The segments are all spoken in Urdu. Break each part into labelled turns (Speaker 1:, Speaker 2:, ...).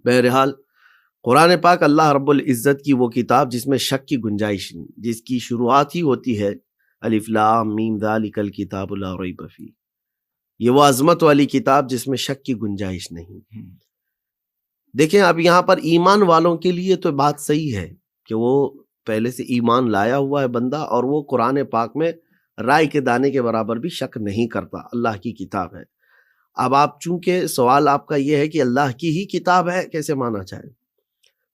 Speaker 1: بہرحال قرآن پاک اللہ رب العزت کی وہ کتاب جس میں شک کی گنجائش نہیں، جس کی شروعات ہی ہوتی ہے الف لام میم ذالک الکتاب لا ریب فیہ، یہ وہ عظمت والی کتاب جس میں شک کی گنجائش نہیں۔ دیکھیں اب یہاں پر ایمان والوں کے لیے تو بات صحیح ہے کہ وہ پہلے سے ایمان لایا ہوا ہے بندہ، اور وہ قرآن پاک میں رائے کے دانے کے برابر بھی شک نہیں کرتا، اللہ کی کتاب ہے۔ اب آپ چونکہ سوال آپ کا یہ ہے کہ اللہ کی ہی کتاب ہے کیسے مانا جائے،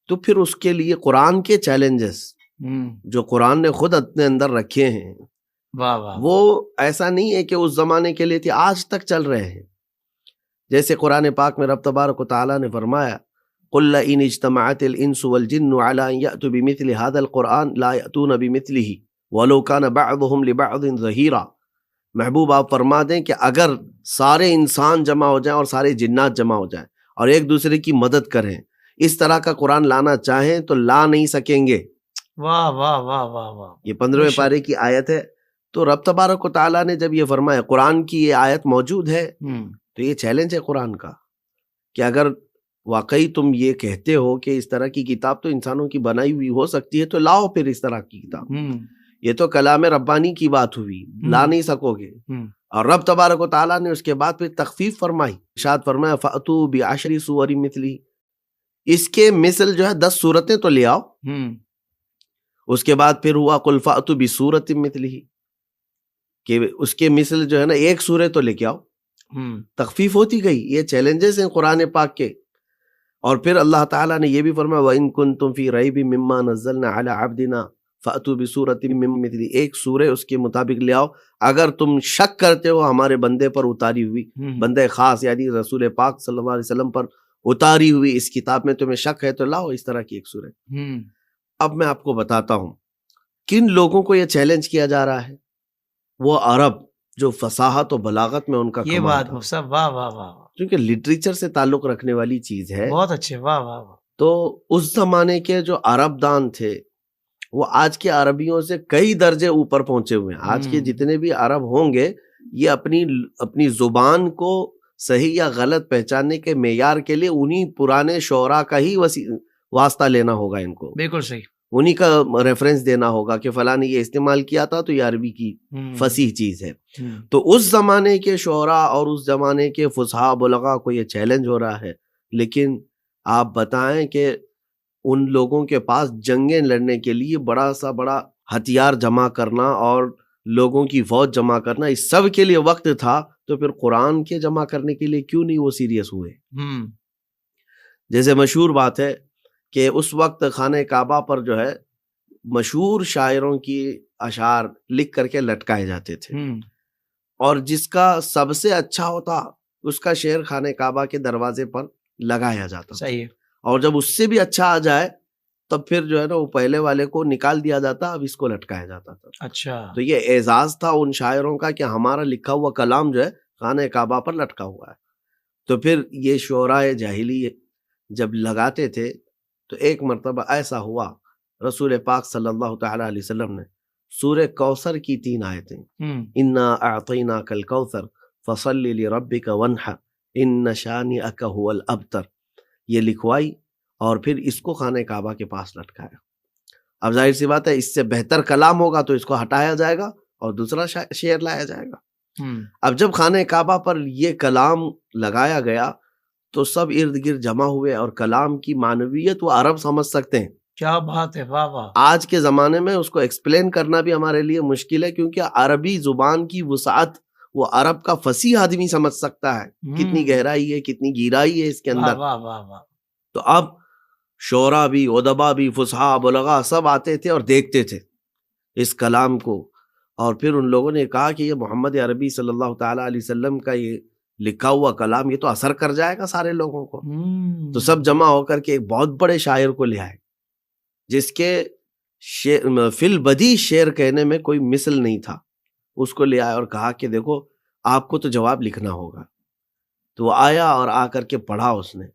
Speaker 1: تو پھر اس کے لیے قرآن کے چیلنجز جو قرآن نے خود اپنے اندر رکھے ہیں، وہ ایسا نہیں ہے کہ اس زمانے کے لیے تھے، آج تک چل رہے ہیں۔ جیسے قرآن پاک میں رب تبارک و تعالیٰ نے فرمایا قُلْ لَئِنِ اجْتَمَعَتِ الْإِنسُ وَالْجِنُّ عَلَىٰ أَن يَأْتُوا بِمِثْلِ هَٰذَا الْقُرْآنِ لَا يَأْتُونَ بِمِثْلِهِ وَلَوْ كَانَ بَعْضُهُمْ لِبَعْضٍ ظَهِيرًا۔ محبوب آپ فرما دیں کہ اگر سارے انسان جمع ہو جائیں اور سارے جنات جمع ہو جائیں اور ایک دوسرے کی مدد کریں، اس طرح کا قرآن لانا چاہیں تو لا نہیں سکیں گے۔
Speaker 2: واہ واہ واہ واہ واہ،
Speaker 1: یہ 15ویں پارے کی آیت ہے۔ تو رب تبارک و تعالیٰ نے جب یہ فرمایا، قرآن کی یہ آیت موجود ہے، تو یہ چیلنج ہے قرآن کا کہ اگر واقعی تم یہ کہتے ہو کہ اس طرح کی کتاب تو انسانوں کی بنائی ہوئی ہو سکتی ہے، تو لاؤ پھر اس طرح کی کتاب۔ یہ تو کلام ربانی کی بات ہوئی، لا نہیں سکو گے۔ اور رب تبارک و تعالیٰ نے اس کے بعد پھر تخفیف فرمائی، ارشاد فرمایا فَأْتُوا بِعَشْرِ سُوَرٍ مِثْلِهِ، اس کے مثل جو ہے 10 صورتیں تو لے آؤ۔ اس کے بعد پھر ہوا قُلْ فَأْتُوا بِسُورَةٍ مِثْلِهِ، کہ اس کے مثل جو ہے نا ایک سورہ تو لے کے آؤ۔ تخفیف ہوتی گئی، یہ چیلنجز ہیں قرآن پاک کے۔ اور پھر اللہ تعالیٰ نے یہ بھی فرمایا وَإِن كُنتُمْ فِي رَيْبٍ مِّمَّا نَزَّلْنَا عَلَىٰ عَبْدِنَا فَأْتُوا بِسُورَةٍ مِّن مِّثْلِهِ، ایک سورہ اس کے مطابق لے آؤ اگر تم شک کرتے ہو ہمارے بندے پر اتاری ہوئی، بندے خاص یعنی رسول پاک صلی اللہ علیہ وسلم پر اتاری ہوئی اس کتاب میں تمہیں شک ہے، تو لاؤ اس طرح کی ایک سورہ۔ اب میں آپ کو بتاتا ہوں کن لوگوں کو یہ چیلنج کیا جا رہا ہے۔ وہ عرب جو فصاحت و بلاغت میں ان کا
Speaker 2: یہ
Speaker 1: کمال
Speaker 2: بات
Speaker 1: تھا،
Speaker 2: مفصل، واہ واہ واہ،
Speaker 1: کیونکہ لٹریچر سے تعلق رکھنے والی چیز ہے۔
Speaker 2: بہت اچھے، واہ واہ واہ۔
Speaker 1: تو اس زمانے کے جو عرب دان تھے وہ آج کے عربیوں سے کئی درجے اوپر پہنچے ہوئے ہیں۔ آج کے جتنے بھی عرب ہوں گے یہ اپنی زبان کو صحیح یا غلط پہچاننے کے معیار کے لیے انہی پرانے شعراء کا ہی واسطہ لینا ہوگا، ان کو
Speaker 2: بالکل صحیح،
Speaker 1: انہی کا ریفرنس دینا ہوگا کہ فلاں نے یہ استعمال کیا تھا تو یہ عربی کی فصیح چیز ہے۔ تو اس زمانے کے شعراء اور اس زمانے کے فصحاء بلغاء کو یہ چیلنج ہو رہا ہے، لیکن آپ بتائیں کہ ان لوگوں کے پاس جنگیں لڑنے کے لیے بڑا ہتھیار جمع کرنا اور لوگوں کی فوج جمع کرنا، اس سب کے لیے وقت تھا، تو پھر قرآن کے جمع کرنے کے لیے کیوں نہیں وہ سیریس ہوئے؟ جیسے مشہور بات ہے کہ اس وقت خانہ کعبہ پر جو ہے مشہور شاعروں کی اشعار لکھ کر کے لٹکائے جاتے تھے، اور جس کا سب سے اچھا ہوتا اس کا شعر خانہ کعبہ کے دروازے پر لگایا جاتا۔
Speaker 2: صحیح ہے۔
Speaker 1: اور جب اس سے بھی اچھا آ جائے تب پھر جو ہے نا وہ پہلے والے کو نکال دیا جاتا، اب اس کو لٹکایا جاتا تھا۔
Speaker 2: اچھا،
Speaker 1: تو یہ اعزاز تھا ان شاعروں کا کہ ہمارا لکھا ہوا کلام جو ہے خانہ کعبہ پر لٹکا ہوا ہے۔ تو پھر یہ شعراء جاہلی جب لگاتے تھے تو ایک مرتبہ ایسا ہوا، رسول پاک صلی اللہ تعالی علیہ وسلم نے سورہ کوثر کی 3 آیتیں انا اعطیناک الکوثر فصل لربک وانحر ان شانئک هو الابتر یہ لکھوائی، اور پھر اس کو خانہ کعبہ کے پاس لٹکایا۔ اب ظاہر سی بات ہے اس سے بہتر کلام ہوگا تو اس کو ہٹایا جائے گا اور دوسرا شعر لایا جائے گا۔ اب جب خانہ کعبہ پر یہ کلام لگایا گیا تو سب ارد گرد جمع ہوئے، اور کلام کی معنویت وہ عرب سمجھ سکتے ہیں۔
Speaker 2: کیا بات ہے، واہ واہ۔
Speaker 1: آج کے زمانے میں اس کو ایکسپلین کرنا بھی ہمارے لیے مشکل ہے، کیونکہ عربی زبان کی وسعت وہ عرب کا فصیح آدمی سمجھ سکتا ہے، کتنی گہرائی ہے، کتنی گہرائی ہے اس کے اندر۔
Speaker 2: واہ واہ واہ۔
Speaker 1: تو اب شعراء بھی، ادبا بھی، فصحاء بلغاء سب آتے تھے اور دیکھتے تھے اس کلام کو، اور پھر ان لوگوں نے کہا کہ یہ محمد عربی صلی اللہ تعالی علیہ وسلم کا یہ لکھا ہوا کلام یہ تو اثر کر جائے گا سارے لوگوں کو۔ تو سب جمع ہو کر کے ایک بہت بڑے شاعر کو لے آئے جس کے فی البدیہہ شعر کہنے میں کوئی مثل نہیں تھا، اس کو لے آئے اور کہا کہ دیکھو آپ کو تو جواب لکھنا ہوگا۔ تو وہ آیا اور آ کر کے پڑھا اس نے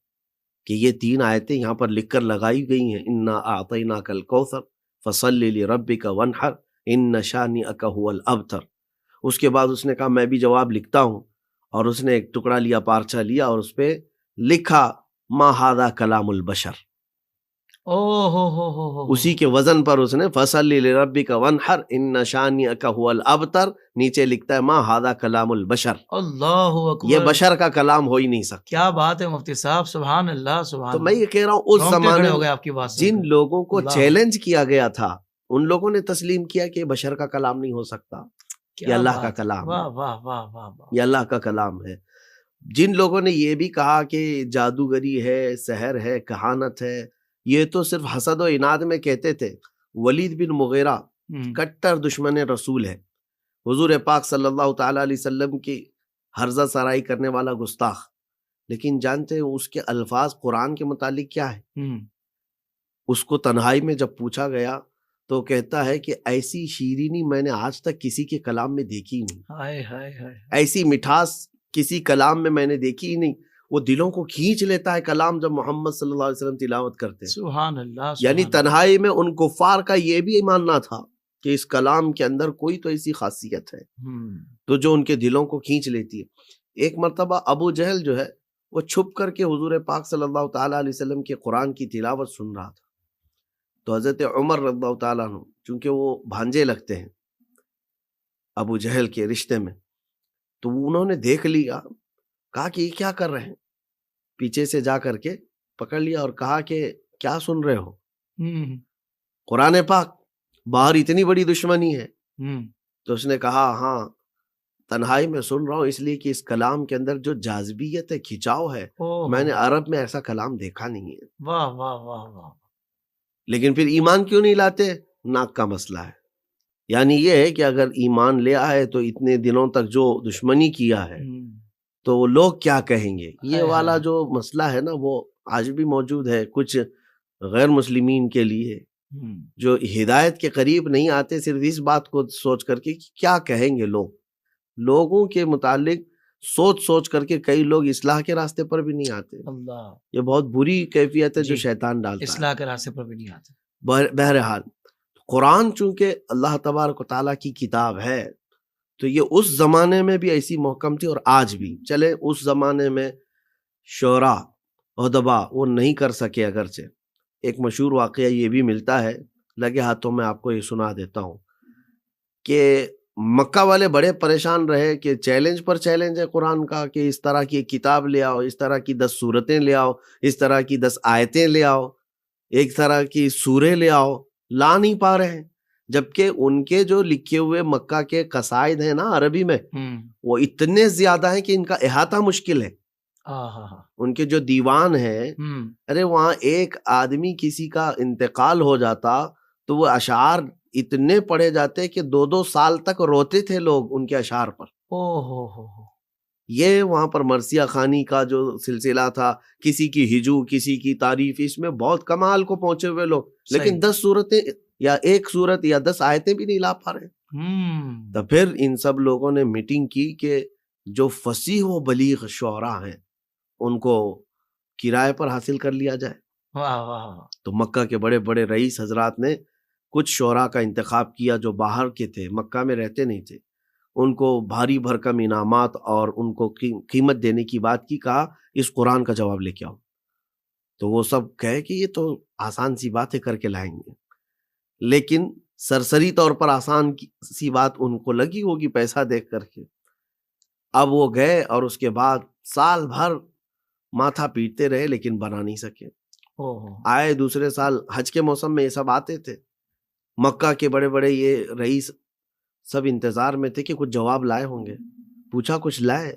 Speaker 1: کہ یہ 3 آیتیں یہاں پر لکھ کر لگائی گئی ہیں، انا اعطیناک الکوثر فصل لربک وانحر ان شانئک هو الابتر۔ اس کے بعد اس نے کہا میں بھی جواب لکھتا ہوں، اور اس نے ایک ٹکڑا لیا، پارچہ لیا، اور اس پہ لکھا ما ھذا کلام البشر،
Speaker 2: او ہو
Speaker 1: اسی کے وزن پر اس نے فصلی لربک وانحر ان شانئک هو الابتر، نیچے لکھتا ہے ما ھذا کلام البشر،
Speaker 2: اللہ اکبر،
Speaker 1: یہ بشر کا کلام ہو ہی نہیں سکتا۔
Speaker 2: کیا بات ہے مفتی صاحب، سبحان اللہ سبحان
Speaker 1: تو
Speaker 2: اللہ۔
Speaker 1: میں یہ کہہ رہا ہوں اس
Speaker 2: رونگٹے
Speaker 1: زمانے
Speaker 2: کھڑے ہو
Speaker 1: میں
Speaker 2: گئے آپ کی بات سن
Speaker 1: جن
Speaker 2: کے۔
Speaker 1: لوگوں کو
Speaker 2: اللہ،
Speaker 1: چیلنج کیا گیا تھا ان لوگوں نے تسلیم کیا کہ یہ بشر کا کلام نہیں ہو سکتا، یہ
Speaker 2: کیا
Speaker 1: اللہ کا
Speaker 2: بات،
Speaker 1: کلام
Speaker 2: واہ
Speaker 1: ہے،
Speaker 2: واہ واہ واہ واہ،
Speaker 1: یہ اللہ کا کلام ہے۔ جن لوگوں نے یہ بھی کہا کہ جادوگری ہے، سحر ہے، کہانت ہے، یہ تو صرف حسد و عناد میں کہتے تھے۔ ولید بن مغیرہ کٹر دشمن رسول ہے، حضور پاک صلی اللہ تعالی علیہ وسلم کی ہرزہ سرائی کرنے والا گستاخ، لیکن جانتے ہیں اس کے الفاظ قرآن کے متعلق کیا ہے؟ اس کو تنہائی میں جب پوچھا گیا تو کہتا ہے کہ ایسی شیرینی میں نے آج تک کسی کے کلام میں دیکھی نہیں،
Speaker 2: ہائے ہائے ہائے،
Speaker 1: ایسی مٹھاس کسی کلام میں نے دیکھی ہی نہیں۔ وہ دلوں کو کھینچ لیتا ہے کلام جب محمد صلی اللہ علیہ وسلم تلاوت کرتے ہیں۔
Speaker 2: سبحان اللہ،
Speaker 1: یعنی
Speaker 2: سبحان
Speaker 1: تنہائی میں ان کفار کا یہ بھی ماننا تھا کہ اس کلام کے اندر کوئی تو ایسی خاصیت ہے تو جو ان کے دلوں کو کھینچ لیتی ہے۔ ایک مرتبہ ابو جہل جو ہے وہ چھپ کر کے حضور پاک صلی اللہ تعالیٰ علیہ وسلم کے قرآن کی تلاوت سن رہا تھا، تو حضرت عمر رضی اللہ تعالیٰ عنہ چونکہ وہ بھانجے لگتے ہیں ابو جہل کے رشتے میں، تو انہوں نے دیکھ لیا، کہا کہ یہ کیا کر رہے ہیں، پیچھے سے جا کر کے پکڑ لیا اور کہا کہ کیا سن رہے ہو؟ قرآن پاک، باہر اتنی بڑی دشمنی ہے۔ تو اس نے کہا ہاں تنہائی میں سن رہا ہوں، اس لیے کہ اس کلام کے اندر جو جاذبیت ہے، کھچاؤ ہے، میں نے عرب میں ایسا کلام دیکھا نہیں ہے۔
Speaker 2: واہ واہ واہ واہ،
Speaker 1: لیکن پھر ایمان کیوں نہیں لاتے؟ ناک کا مسئلہ ہے۔ یعنی یہ ہے کہ اگر ایمان لے آئے تو اتنے دنوں تک جو دشمنی کیا ہے تو وہ لوگ کیا کہیں گے، یہ والا جو مسئلہ ہے نا وہ آج بھی موجود ہے کچھ غیر مسلمین کے لیے جو ہدایت کے قریب نہیں آتے، صرف اس بات کو سوچ کر کے کہ کیا کہیں گے لوگ، لوگوں کے متعلق سوچ کر کے کئی لوگ اصلاح کے راستے پر بھی نہیں آتے۔
Speaker 2: اللہ،
Speaker 1: یہ بہت بری کیفیت ہے جو شیطان ڈالتا ہے،
Speaker 2: اصلاح کے راستے پر بھی نہیں آتے۔
Speaker 1: بہرحال قرآن چونکہ اللہ تبارک و تعالیٰ کی کتاب ہے تو یہ اس زمانے میں بھی ایسی محکم تھی اور آج بھی۔ چلے اس زمانے میں شعراء ادبا وہ نہیں کر سکے، اگرچہ ایک مشہور واقعہ یہ بھی ملتا ہے، لگے ہاتھوں میں آپ کو یہ سنا دیتا ہوں کہ مکہ والے بڑے پریشان رہے کہ چیلنج پر چیلنج ہے قرآن کا کہ اس طرح کی ایک کتاب لے آؤ، اس طرح کی 10 سورتیں لے آؤ، اس طرح کی 10 آیتیں لے آؤ، ایک طرح کی سورے لے آؤ، لا نہیں پا رہے ہیں، جبکہ ان کے جو لکھے ہوئے مکہ کے قصائد ہیں نا عربی میں وہ اتنے زیادہ ہیں کہ ان کا احاطہ مشکل ہے۔ ان کے جو دیوان ہیں، ارے وہاں ایک آدمی کسی کا انتقال ہو جاتا تو وہ اشعار اتنے پڑھے جاتے کہ 2 سال تک روتے تھے لوگ ان کے اشعار پر۔ یہ وہاں پر مرثیہ خوانی کا جو سلسلہ تھا، کسی کی ہجو، کسی کی تعریف، اس میں بہت کمال کو پہنچے ہوئے لوگ، لیکن 10 سورتیں یا ایک سورت یا 10 آیتیں بھی نہیں لا پا رہے۔ تو پھر ان سب لوگوں نے میٹنگ کی کہ جو فصیح و بلیغ شعراء ہیں ان کو کرائے پر حاصل کر لیا جائے۔ تو مکہ کے بڑے بڑے رئیس حضرات نے کچھ شعراء کا انتخاب کیا جو باہر کے تھے، مکہ میں رہتے نہیں تھے، ان کو بھاری بھرکم انعامات اور ان کو قیمت دینے کی بات کی، کہا اس قرآن کا جواب لے کے آؤ۔ تو وہ سب کہے کہ یہ تو آسان سی بات ہے، کر کے لائیں گے، لیکن سرسری طور پر آسان سی بات ان کو لگی ہوگی پیسہ دیکھ کر کے۔ اب وہ گئے اور اس کے بعد سال بھر ماتھا پیٹتے رہے لیکن بنا نہیں سکے۔ آئے دوسرے سال حج کے موسم میں یہ سب آتے تھے، مکہ کے بڑے بڑے یہ رئیس سب انتظار میں تھے کہ کچھ جواب لائے ہوں گے، پوچھا کچھ لائے؟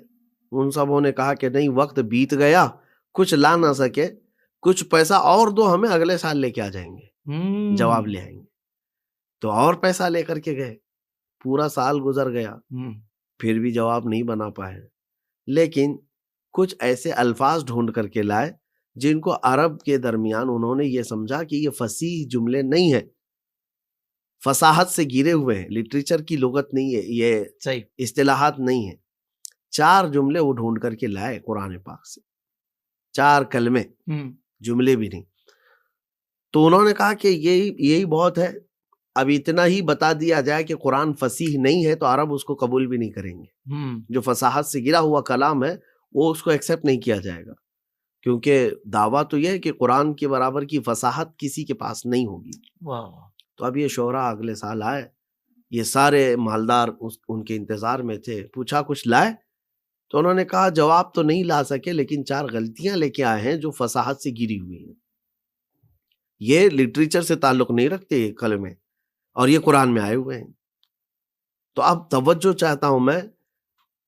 Speaker 1: ان سبوں نے کہا کہ نہیں، وقت بیت گیا، کچھ لا نہ سکے، کچھ پیسہ اور دو ہمیں، اگلے سال لے کے آ جائیں گے، جواب لے آئیں گے۔ تو اور پیسہ لے کر کے گئے، پورا سال گزر گیا، پھر بھی جواب نہیں بنا پائے، لیکن کچھ ایسے الفاظ ڈھونڈ کر کے لائے جن کو عرب کے درمیان انہوں نے یہ سمجھا کہ یہ فصیح جملے نہیں ہیں، فصاحت سے گرے ہوئے ہیں، لٹریچر کی لغت نہیں ہے، یہ اصطلاحات نہیں ہیں۔ 4 جملے وہ ڈھونڈ کر کے لائے قرآن پاک سے، 4 کلمے، جملے بھی نہیں۔ تو انہوں نے کہا کہ یہی بہت ہے، اب اتنا ہی بتا دیا جائے کہ قرآن فصیح نہیں ہے تو عرب اس کو قبول بھی نہیں کریں گے، جو فصاحت سے گرا ہوا کلام ہے وہ اس کو ایکسیپٹ نہیں کیا جائے گا۔ کیونکہ دعویٰ تو یہ ہے کہ قرآن کے برابر کی فصاحت کسی کے پاس نہیں ہوگی.
Speaker 2: واہ واہ.
Speaker 1: تو اب یہ شعراء اگلے سال آئے، یہ سارے مالدار ان کے انتظار میں تھے. پوچھا کچھ لائے؟ تو انہوں نے کہا جواب تو نہیں لا سکے، لیکن 4 غلطیاں لے کے آئے ہیں جو فصاحت سے گری ہوئی ہیں. یہ لٹریچر سے تعلق نہیں رکھتے یہ کلمے، اور یہ قرآن میں آئے ہوئے ہیں. تو اب توجہ چاہتا ہوں میں.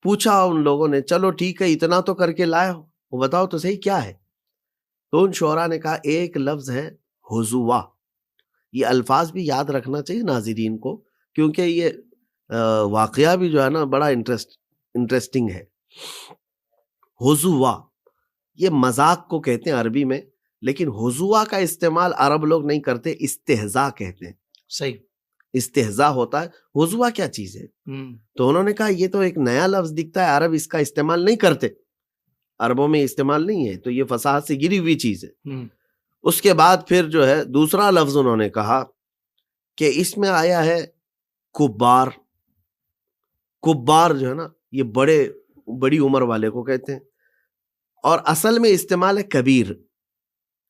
Speaker 1: پوچھا ان لوگوں نے چلو ٹھیک ہے اتنا تو کر کے لائے ہو، وہ بتاؤ تو صحیح کیا ہے. تو ان شعراء نے کہا ایک لفظ ہے حضوا. یہ الفاظ بھی یاد رکھنا چاہیے ناظرین کو، کیونکہ یہ واقعہ بھی جو ہے نا بڑا انٹرسٹنگ ہے. حضوا یہ مذاق کو کہتے ہیں عربی میں، لیکن حضوا کا استعمال عرب لوگ نہیں کرتے، استہزاء کہتے ہیں.
Speaker 2: صحیح.
Speaker 1: استہزاء ہوتا ہے. حضوا کیا چیز ہے؟ تو انہوں نے کہا یہ تو ایک نیا لفظ دکھتا ہے، عرب اس کا استعمال نہیں کرتے، عربوں میں استعمال نہیں ہے، تو یہ فصاحت سے گری ہوئی چیز ہے. اس کے بعد پھر جو ہے دوسرا لفظ انہوں نے کہا کہ اس میں آیا ہے کبار. کبار جو ہے نا یہ بڑی عمر والے کو کہتے ہیں، اور اصل میں استعمال ہے کبیر.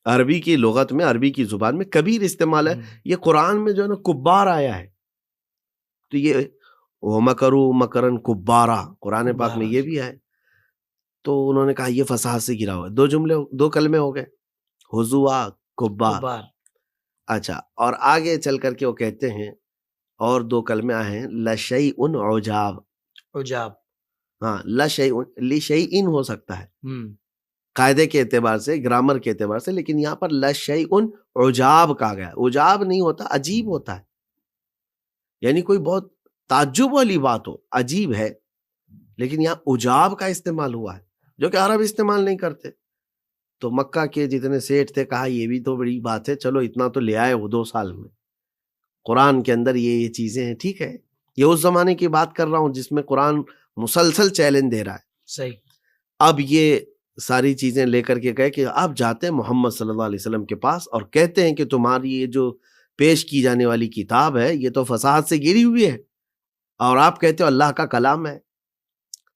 Speaker 1: عربی کی لغت میں، عربی کی زبان میں کبیر استعمال ہے. یہ قرآن میں جو ہے نا کبار آیا ہے. تو یہ وَمَكَرُوا مَكْرًا كُبَّارًا قرآن پاک میں یہ بھی ہے. تو انہوں نے کہا یہ فصاحت سے گرا ہوا ہے. 2 کلمے ہو گئے، حضوا، کبار. اچھا، اور آگے چل کر کے وہ کہتے ہیں اور 2 کلمے آئے ہیں لَشَيْءٌ عُجَاب.
Speaker 2: عجاب.
Speaker 1: ہاں، لَشَيْءٌ لِشَيْءٍ ہو سکتا ہے قاعدے کے اعتبار سے، گرامر کے اعتبار سے، لیکن یہاں پر لَشَيْءٌ عُجَاب کہا گیا. عجاب نہیں ہوتا، عجیب ہوتا ہے. یعنی کوئی بہت تعجب والی بات ہو، عجیب ہے، لیکن یہاں عجاب کا استعمال ہوا ہے جو کہ عرب استعمال نہیں کرتے. تو مکہ کے جتنے سیٹھ تھے کہا یہ بھی تو بڑی بات ہے، چلو اتنا تو لے آئے وہ 2 سال میں. قرآن کے اندر یہ چیزیں ہیں، ٹھیک ہے. یہ اس زمانے کی بات کر رہا ہوں جس میں قرآن مسلسل چیلنج دے رہا ہے.
Speaker 2: صحیح.
Speaker 1: اب یہ ساری چیزیں لے کر کے گئے کہ آپ جاتے ہیں محمد صلی اللہ علیہ وسلم کے پاس اور کہتے ہیں کہ تمہاری یہ جو پیش کی جانے والی کتاب ہے یہ تو فصاحت سے گری ہوئی ہے، اور آپ کہتے ہو اللہ کا کلام ہے.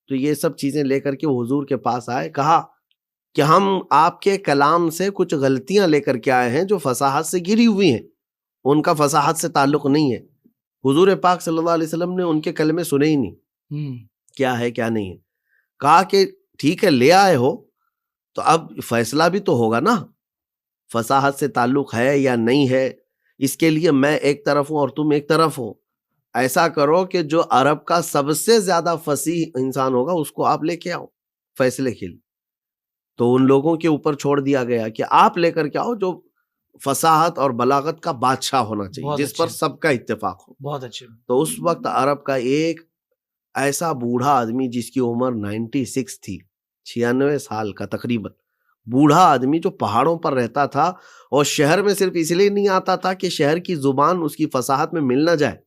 Speaker 1: تو یہ سب چیزیں لے کر کے وہ حضور کے پاس آئے. کہا کہ ہم آپ کے کلام سے کچھ غلطیاں لے کر کے آئے ہیں جو فصاحت سے گری ہوئی ہیں، ان کا فصاحت سے تعلق نہیں ہے. حضور پاک صلی اللہ علیہ وسلم نے ان کے کلمے سنے ہی نہیں، کیا ہے کیا نہیں ہے. کہا کہ ٹھیک ہے لے آئے ہو تو اب فیصلہ بھی تو ہوگا نا، فصاحت سے تعلق ہے یا نہیں ہے. اس کے لیے میں ایک طرف ہوں اور تم ایک طرف ہو. ایسا کرو کہ جو عرب کا سب سے زیادہ فصیح انسان ہوگا اس کو آپ لے کے آؤ فیصلے کے لیے. تو ان لوگوں کے اوپر چھوڑ دیا گیا کہ آپ لے کر کے آؤ جو فصاحت اور بلاغت کا بادشاہ ہونا چاہیے، جس پر سب کا اتفاق ہو.
Speaker 2: بہت اچھے.
Speaker 1: تو اس وقت عرب کا ایک ایسا بوڑھا آدمی جس کی عمر 96 تھی، 96 سال کا تقریباً بوڑھا آدمی، جو پہاڑوں پر رہتا تھا اور شہر میں صرف اس لیے نہیں آتا تھا کہ شہر کی زبان اس کی فصاحت میں مل نہ جائے،